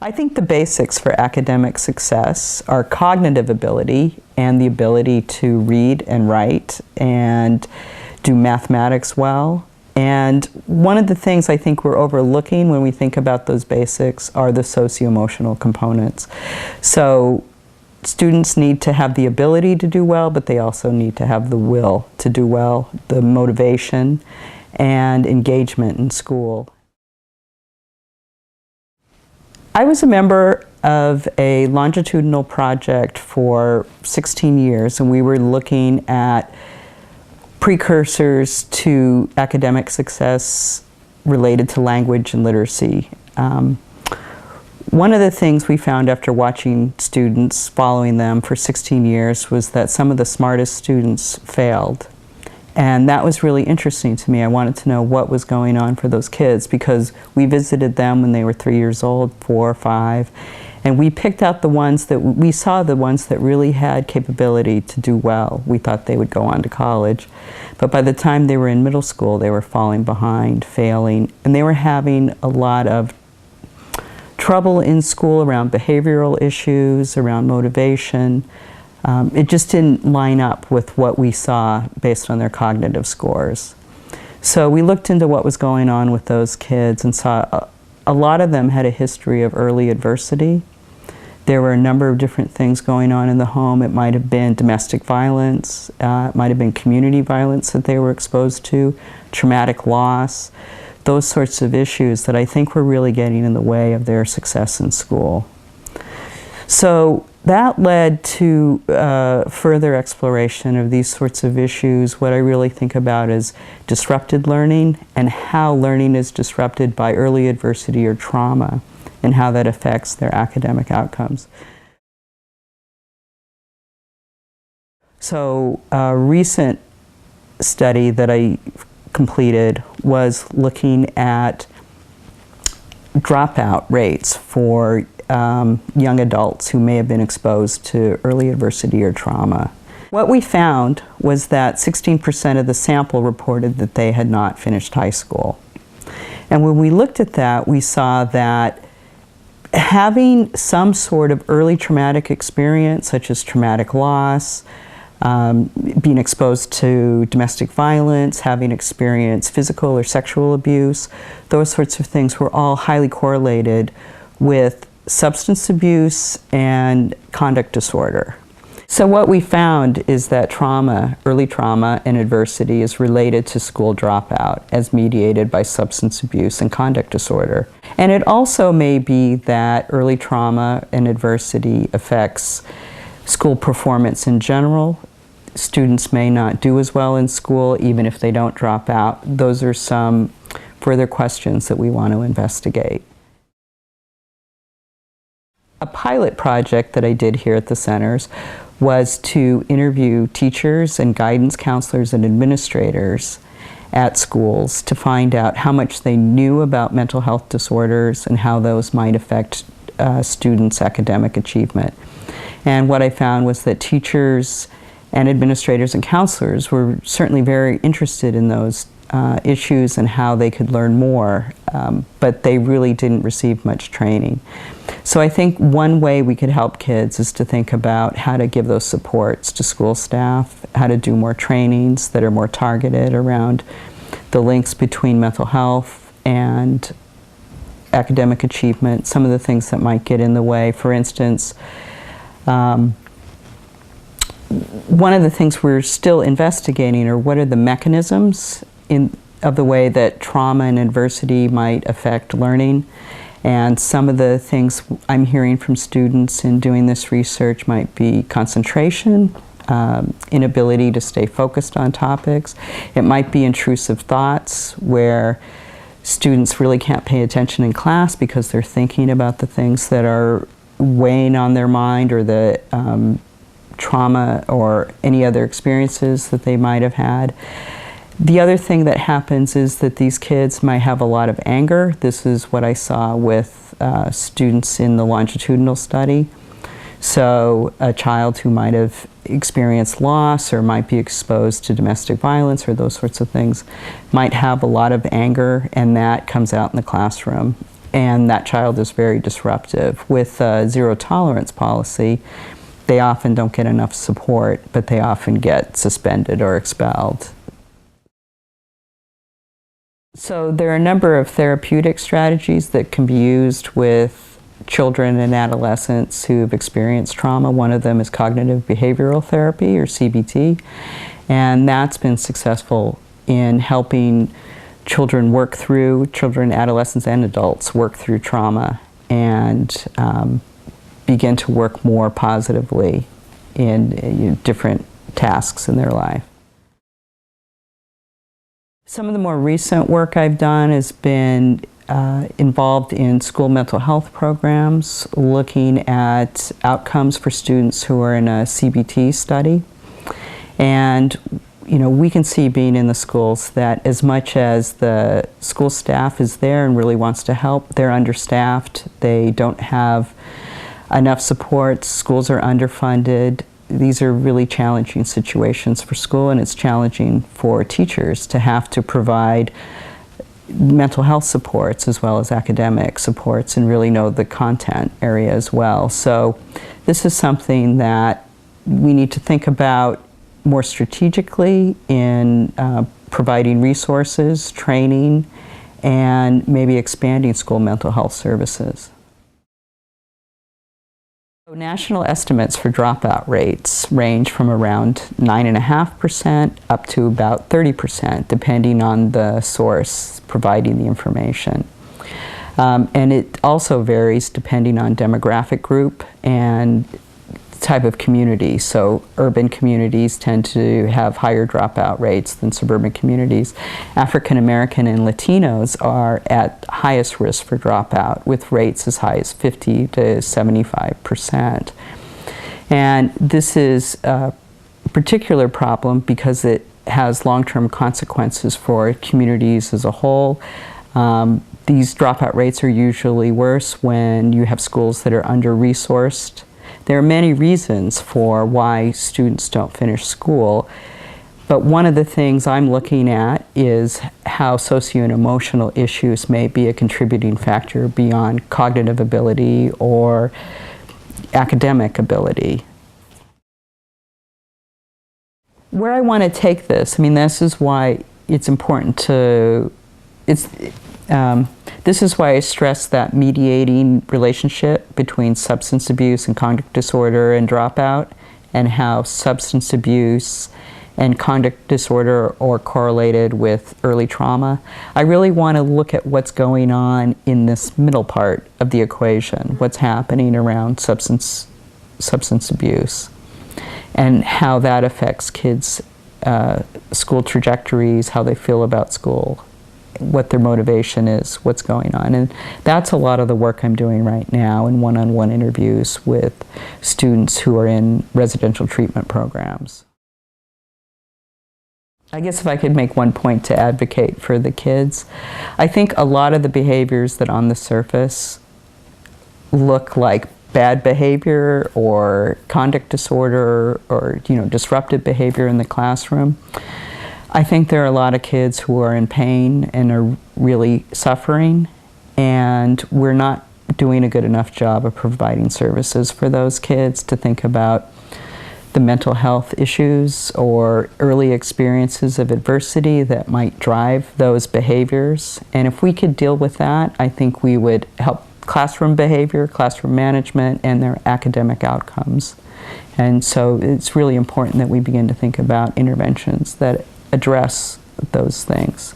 I think the basics for academic success are cognitive ability and the ability to read and write and do mathematics well. And one of the things I think we're overlooking when we think about those basics are the socio-emotional components. So students need to have the ability to do well, but they also need to have the will to do well, the motivation and engagement in school. I was a member of a longitudinal project for 16 years, and we were looking at precursors to academic success related to language and literacy. One of the things we found after watching students, following them for 16 years, was that some of the smartest students failed. And that was really interesting to me. I wanted to know what was going on for those kids, because we visited them when they were 3 years old, 4 or 5, and we picked out the ones that we saw, the ones that really had capability to do well. We thought they would go on to college, but by the time they were in middle school, they were falling behind, failing, and they were having a lot of trouble in school around behavioral issues, around motivation. It just didn't line up with what we saw based on their cognitive scores. So we looked into what was going on with those kids and saw a lot of them had a history of early adversity. There were a number of different things going on in the home. It might have been domestic violence, it might have been community violence that they were exposed to, traumatic loss, those sorts of issues that I think were really getting in the way of their success in school. So that led to further exploration of these sorts of issues. What I really think about is disrupted learning and how learning is disrupted by early adversity or trauma and how that affects their academic outcomes. So a recent study that I completed was looking at dropout rates for young adults who may have been exposed to early adversity or trauma. What we found was that 16% of the sample reported that they had not finished high school. And when we looked at that, we saw that having some sort of early traumatic experience, such as traumatic loss, being exposed to domestic violence, having experienced physical or sexual abuse, those sorts of things were all highly correlated with substance abuse and conduct disorder. So what we found is that trauma, early trauma and adversity is related to school dropout as mediated by substance abuse and conduct disorder. And it also may be that early trauma and adversity affects school performance in general. Students may not do as well in school even if they don't drop out. Those are some further questions that we want to investigate. A pilot project that I did here at the centers was to interview teachers and guidance counselors and administrators at schools to find out how much they knew about mental health disorders and how those might affect students' academic achievement. And what I found was that teachers and administrators and counselors were certainly very interested in those issues and how they could learn more, but they really didn't receive much training. So I think one way we could help kids is to think about how to give those supports to school staff, how to do more trainings that are more targeted around the links between mental health and academic achievement, some of the things that might get in the way. For instance, one of the things we're still investigating are what are the mechanisms of the way that trauma and adversity might affect learning. And some of the things I'm hearing from students in doing this research might be concentration, inability to stay focused on topics. It might be intrusive thoughts where students really can't pay attention in class because they're thinking about the things that are weighing on their mind, or the trauma or any other experiences that they might have had. The other thing that happens is that these kids might have a lot of anger. This is what I saw with students in the longitudinal study. So a child who might have experienced loss or might be exposed to domestic violence or those sorts of things might have a lot of anger, and that comes out in the classroom. and that child is very disruptive. With a zero tolerance policy, they often don't get enough support, but they often get suspended or expelled. So there are a number of therapeutic strategies that can be used with children and adolescents who have experienced trauma. One of them is cognitive behavioral therapy, or CBT, and that's been successful in helping children, adolescents and adults, work through trauma and begin to work more positively in different tasks in their life. Some of the more recent work I've done has been involved in school mental health programs, looking at outcomes for students who are in a CBT study. And we can see, being in the schools, that as much as the school staff is there and really wants to help, they're understaffed. They don't have enough support. Schools are underfunded. These are really challenging situations for school, and it's challenging for teachers to have to provide mental health supports as well as academic supports and really know the content area as well. So this is something that we need to think about more strategically in providing resources, training, and maybe expanding school mental health services. National estimates for dropout rates range from around 9.5% up to about 30%, depending on the source providing the information. And it also varies depending on demographic group and type of community. So urban communities tend to have higher dropout rates than suburban communities. African American and Latinos are at highest risk for dropout, with rates as high as 50 to 75%. And this is a particular problem because it has long-term consequences for communities as a whole. These dropout rates are usually worse when you have schools that are under-resourced. There are many reasons for why students don't finish school, but one of the things I'm looking at is how socio and emotional issues may be a contributing factor beyond cognitive ability or academic ability. Where I want to take this, this is why it's important to, this is why I stress that mediating relationship between substance abuse and conduct disorder and dropout, and how substance abuse and conduct disorder are correlated with early trauma. I really want to look at what's going on in this middle part of the equation, what's happening around substance abuse, and how that affects kids' school trajectories, how they feel about school, what their motivation is, what's going on. And that's a lot of the work I'm doing right now in one-on-one interviews with students who are in residential treatment programs. I guess if I could make one point to advocate for the kids, I think a lot of the behaviors that on the surface look like bad behavior or conduct disorder or disruptive behavior in the classroom, I think there are a lot of kids who are in pain and are really suffering, and we're not doing a good enough job of providing services for those kids to think about the mental health issues or early experiences of adversity that might drive those behaviors. And if we could deal with that, I think we would help classroom behavior, classroom management, and their academic outcomes. And so it's really important that we begin to think about interventions that address those things.